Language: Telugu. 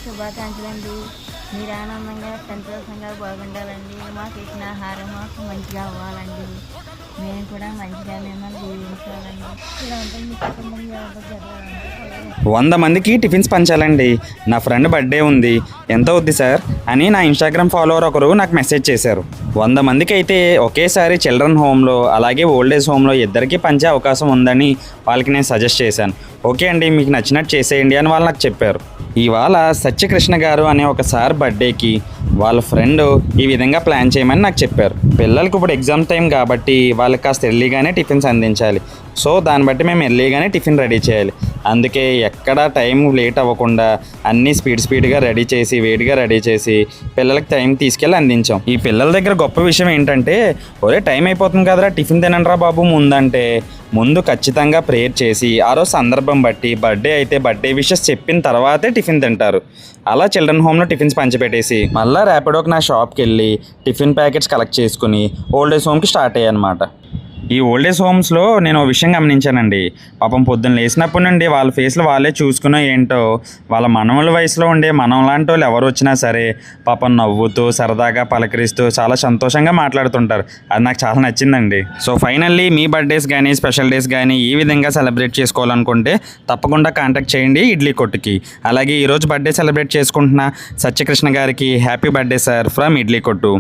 శుభాకాంక్షలండి. మీరు ఆనందంగా సంతోషంగా బాగుండాలండి. మాకు ఇచ్చిన ఆహారం మాకు మంచిగా అవ్వాలండి. మేము కూడా మంచిగా మిమ్మల్ని జీవించాలండి. ఇదంతా మీ కుటుంబం జరగాలండి. 100 మందికి టిఫిన్స్ పంచాలండి. నా ఫ్రెండ్ బర్త్డే ఉంది, ఎంత అవుద్ది సార్ అని నా ఇన్స్టాగ్రామ్ ఫాలోవర్ ఒకరు నాకు మెసేజ్ చేశారు. 100 మందికి అయితే ఒకేసారి చిల్డ్రన్ హోమ్లో అలాగే ఓల్డ్ ఏజ్ హోమ్లో ఇద్దరికీ పంచే అవకాశం ఉందని వాళ్ళకి నేను సజెస్ట్ చేశాను. ఓకే అండి, మీకు నచ్చినట్టు చేసేయండి అని వాళ్ళు నాకు చెప్పారు. ఇవాళ సత్యకృష్ణ గారు అనే ఒక సార్ బర్త్డేకి వాళ్ళ ఫ్రెండ్ ఈ విధంగా ప్లాన్ చేయమని నాకు చెప్పారు. పిల్లలకి ఇప్పుడు ఎగ్జామ్ టైం కాబట్టి వాళ్ళకి కాస్త ఎర్లీగానే టిఫిన్స్ అందించాలి. సో దాన్ని బట్టి మేము ఎర్లీగానే టిఫిన్ రెడీ చేయాలి. అందుకే ఎక్కడ టైం లేట్ అవ్వకుండా అన్నీ స్పీడ్గా రెడీ చేసి వేడిగా రెడీ చేసి పిల్లలకి టైం తీసుకెళ్ళి అందించాం. ఈ పిల్లల దగ్గర గొప్ప విషయం ఏంటంటే, ఒరే టైం అయిపోతుంది కదరా టిఫిన్ తినండిరా బాబు ముందంటే ముందు ఖచ్చితంగా ప్రేయర్ చేసి ఆ రోజు సందర్భం బట్టి బర్త్డే అయితే బర్త్డే విషెస్ చెప్పిన తర్వాతే టిఫిన్ తింటారు. అలా చిల్డ్రన్ హోమ్లో టిఫిన్స్ పంచిపెట్టేసి మళ్ళీ ర్యాపిడోకి నా షాప్కి వెళ్ళి టిఫిన్ ప్యాకెట్స్ కలెక్ట్ చేసుకుని ఓల్డ్ ఏజ్ హోమ్కి స్టార్ట్ అయ్యాయి అనమాట. ఈ ఓల్డ్ ఏజ్ హోమ్స్లో నేను ఒక విషయం గమనించానండి. పాపం పొద్దున్న లేచినప్పటి నుండి వాళ్ళ ఫేస్లో వాళ్ళే చూసుకునే ఏంటో వాళ్ళ మనవల వయసులో ఉండే మనం లాంటి వాళ్ళు ఎవరు వచ్చినా సరే పాపం నవ్వుతూ సరదాగా పలకరిస్తూ చాలా సంతోషంగా మాట్లాడుతుంటారు. అది నాకు చాలా నచ్చిందండి. సో ఫైనల్లీ మీ బర్త్డేస్ కానీ స్పెషల్ డేస్ కానీ ఈ విధంగా సెలబ్రేట్ చేసుకోవాలనుకుంటే తప్పకుండా కాంటాక్ట్ చేయండి ఇడ్లీ కొట్టుకి. అలాగే ఈరోజు బర్త్డే సెలబ్రేట్ చేసుకుంటున్న సత్యకృష్ణ గారికి happy birthday sir from idli కొట్టు.